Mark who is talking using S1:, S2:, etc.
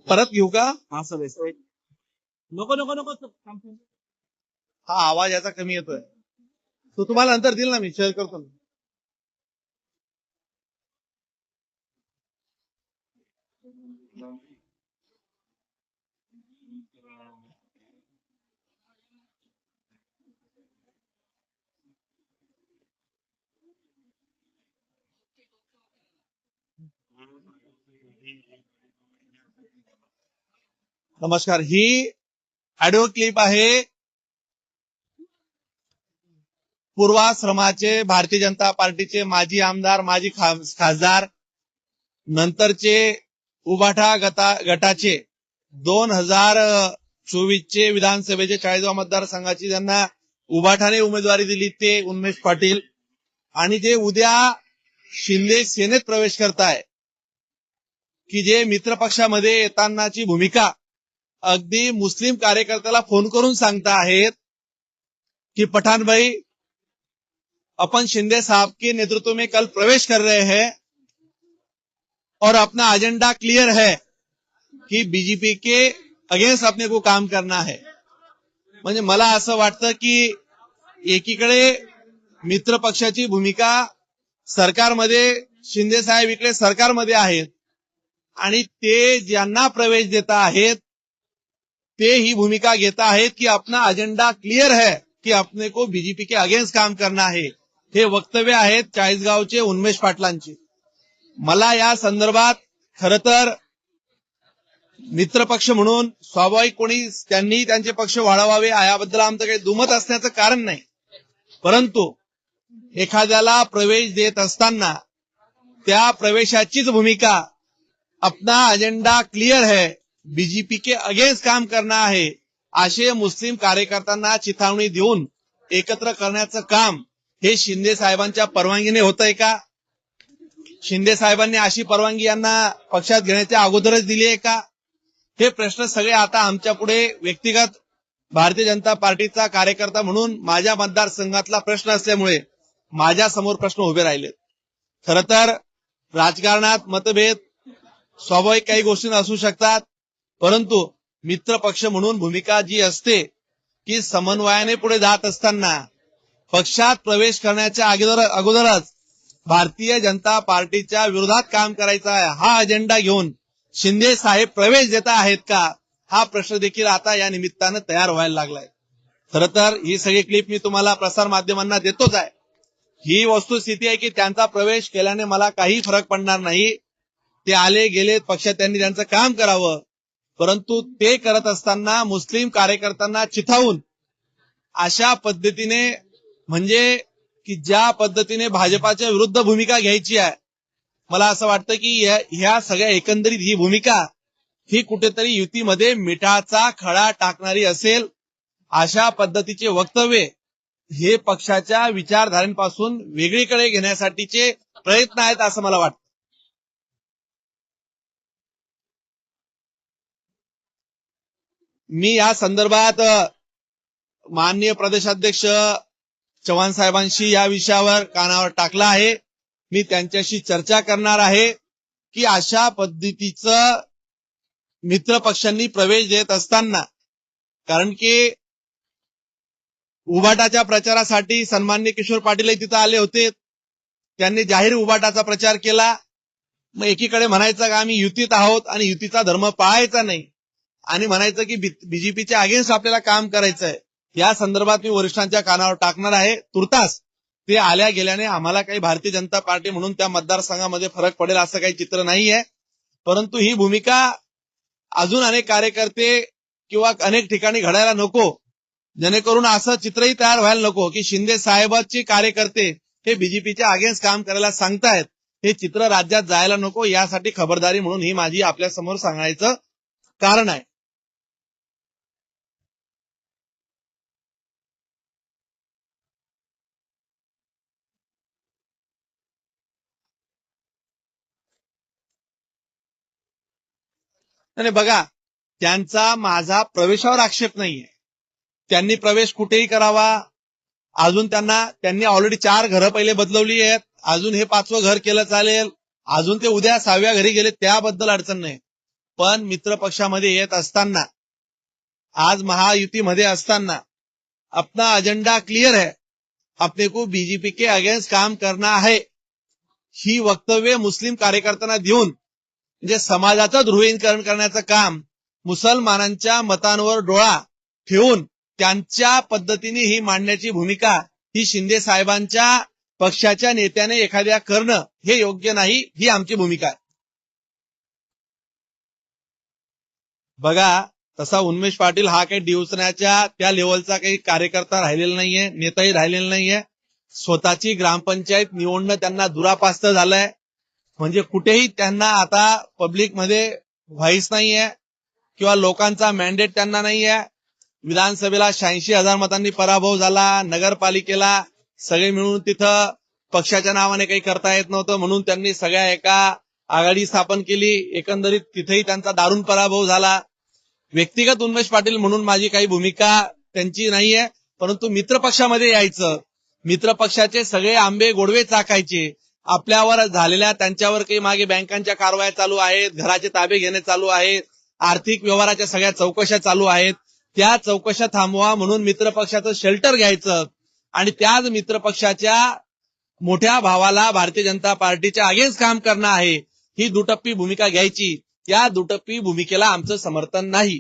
S1: परत घेऊ का?
S2: हा सर नको नको नको sir.
S1: हा आवाज याचा कमी येतोय. तो तुम्हाला नंतर देईल ना, मी शेअर करतो ना. नमस्कार. ही ऑडिओ क्लिप आहे पूर्वाश्रमाचे भारतीय जनता पार्टीचे माजी आमदार, माजी खासदार, नंतरचे उबाठा गटाचे 2024 चे विधानसभेचे 40 मतदारसंघाची ज्यांना उबाठाने उमेदवारी दिली ते उन्मेष पाटील, आणि जे उद्या शिंदे सेनेत प्रवेश करताय, की जे मित्र पक्षामध्ये येतानाची भूमिका अगदी मुस्लिम कार्यकर्त्याला फोन करून सांगता आहेत कि पठान भाई, अपन शिंदे साहब के नेतृत्व में कल प्रवेश कर रहे हैं और अपना एजेंडा क्लियर है कि बीजेपी के अगेंस्ट अपने को काम करना है. म्हणजे मला असं वाटतं की एकीकडे मित्र पक्षाची भूमिका सरकारमध्ये, शिंदे साहेब इकडे सरकारमध्ये आहेत, आणि ते ज्यांना प्रवेश देता आहेत ते ही भूमिका घेता आहेत की अपना एजेंडा क्लियर है कि अपने को बीजेपी के अगेंस्ट काम करना है. हे वक्तव्य आहेत चाळीसगावचे उन्मेष पाटलांचे. मला या संदर्भात खरं तर मित्र पक्ष म्हणून स्वाभाविक कोणी त्यांनी त्यांचे पक्ष वाढवावे याबद्दल आमचं काही दुमत असण्याचं कारण नाही, परंतु एखाद्याला प्रवेश देत असताना त्या प्रवेशाचीच भूमिका अपना एजेंडा क्लियर है, बीजेपी के अगेंस्ट काम करना है, असे मुस्लिम कार्यकर्त्यांना चिथावणी देऊन एकत्र करण्याचं काम हे शिंदे साहेबांच्या परवानगीने होतंय का? शिंदे साहेबांनी अशी परवानगी यांना पक्षात घेण्याच्या अगोदरच दिली आहे का? हे प्रश्न सगळे आता आमच्या पुढे व्यक्तिगत भारतीय जनता पार्टीचा कार्यकर्ता म्हणून माझ्या मतदारसंघातला प्रश्न असल्यामुळे माझ्या समोर प्रश्न उभे राहिलेत. खरं तर राजकारणात मतभेद स्वाभाविक काही गोष्टी असू शकतात, परंतु मित्र पक्ष म्हणून भूमिका जी असते की समन्वयाने पुढे जात असताना पक्षात प्रवेश करण्याच्या अगोदरच भारतीय जनता पार्टीच्या विरोधात काम करायचा आहे हा अजेंडा घेऊन शिंदे साहेब प्रवेश देता आहेत का, हा प्रश्न देखील आता या निमित्तानं तयार व्हायला लागलाय. खरं तर ही सगळी क्लिप मी तुम्हाला प्रसार माध्यमांना देतोच आहे. ही वस्तुस्थिती आहे की त्यांचा प्रवेश केल्याने मला काही फरक पडणार नाही. ते आले गेले, पक्षात त्यांनी त्यांचं काम करावं, परंतु ते करत असताना मुस्लिम कार्यकर्त्यांना चिथावून अशा पद्धतीने, म्हणजे की ज्या पद्धतीने भाजपाच्या विरुद्ध भूमिका घ्यायची आहे, मला असं वाटतं की ह्या सगळ्या एकंदरीत ही भूमिका ही कुठेतरी युतीमध्ये मिठाचा खडा टाकणारी असेल. अशा पद्धतीचे वक्तव्य हे पक्षाच्या विचारधारेपासून वेगळीकडे घेण्यासाठीचे प्रयत्न आहेत असं मला वाटतं. मी या संदर्भात माननीय प्रदेशाध्यक्ष चव्हाण साहेबांशी या विषयावर कानावर टाकला आहे. मी त्यांच्याशी चर्चा करणार आहे की अशा पद्धतीचं मित्र पक्षांनी प्रवेश देत असताना, कारण की उबाटाच्या प्रचारासाठी सन्माननीय किशोर पाटील तिथं आले होते, त्यांनी जाहीर उबाटाचा प्रचार केला. मग एकीकडे म्हणायचं का आम्ही युतीत आहोत आणि युतीचा धर्म पाळायचा नाही, आणि म्हणायचं की बीजेपीच्या अगेन्स्ट आपल्याला काम करायचंय. या संदर्भात मी वरिष्ठांच्या कानावर टाकणार आहे. तुर्तास ते आल्या गेल्याने आम्हाला काही भारतीय जनता पार्टी म्हणून त्या मतदारसंघामध्ये फरक पडेल असं काही चित्र नाहीये, परंतु ही भूमिका अजून अनेक कार्यकर्ते किंवा अनेक ठिकाणी घडायला नको, जेणेकरून असं चित्रही तयार व्हायला नको की शिंदे साहेबांचे कार्यकर्ते हे बीजेपीच्या अगेन्स्ट काम करायला सांगतायत. हे चित्र राज्यात जायला नको, यासाठी खबरदारी म्हणून ही माझी आपल्या समोर सांगायचं कारण आहे. आणि बघा, त्यांचा माझा प्रवेशावर आक्षेप नाहीये. त्यांनी प्रवेश कुठेही करावा, अजून त्यांनी ऑलरेडी 4 घरं पहिले बदलवली आहेत. अजून हे 5वं घर केलं चालेल. अजून ते उद्या 6व्या घरी गेले त्याबद्दल अडचण नाही. पण मित्र पक्षामध्ये येत असताना, आज महायुतीमध्ये असताना अपना एजेंडा क्लियर है, अपने को बीजेपी के अगेंस्ट काम करना है, ही वक्तव्य मुस्लिम कार्यकर्त्यांना देऊन म्हणजे समाजाचं ध्रुवीकरण करण्याचं काम, मुसलमानांच्या मतांवर डोळा ठेवून त्यांच्या पद्धतीने ही मांडण्याची भूमिका ही शिंदे साहेबांच्या पक्षाच्या नेत्याने एखाद्या करणं हे योग्य नाही, ही आमची भूमिका आहे. बघा, तसा उन्मेष पाटील हा काही डिवचण्याच्या त्या लेवलचा काही कार्यकर्ता राहिलेला नाहीये, नेताही राहिलेला नाहीये. स्वतःची ग्रामपंचायत निवडणं त्यांना दुरापास्त झालंय. म्हणजे कुठेही त्यांना आता पब्लिक मध्ये व्हाईस नाहीये किंवा लोकांचा मॅन्डेट त्यांना नाहीये. विधानसभेला 86,000 मतांनी पराभव झाला. नगरपालिकेला सगळे मिळून तिथं पक्षाच्या नावाने काही करता येत नव्हतं म्हणून त्यांनी सगळ्या एका आघाडी स्थापन केली. एकंदरीत तिथेही त्यांचा दारुण पराभव झाला. व्यक्तिगत उन्मेष पाटील म्हणून माझी काही भूमिका त्यांची नाहीये, परंतु मित्र पक्षामध्ये यायचं, मित्र पक्षाचे सगळे आंबे गोडवे चाकायचे. आपल्यावर झालेल्या त्यांच्यावर काही मागे बँकांच्या कारवाया चालू आहेत, घराचे ताबे घेणे चालू आहेत, आर्थिक व्यवहाराच्या सगळ्या चौकशा चालू आहेत. त्या चौकशा थांबवा म्हणून मित्र पक्षाचं शेल्टर घ्यायचं आणि त्याच मित्र पक्षाच्या मोठ्या भावाला भारतीय जनता पार्टीच्या अगेन्स्ट काम करणं आहे, ही दुटप्पी भूमिका घ्यायची. या दुटप्पी भूमिकेला आमचं समर्थन नाही.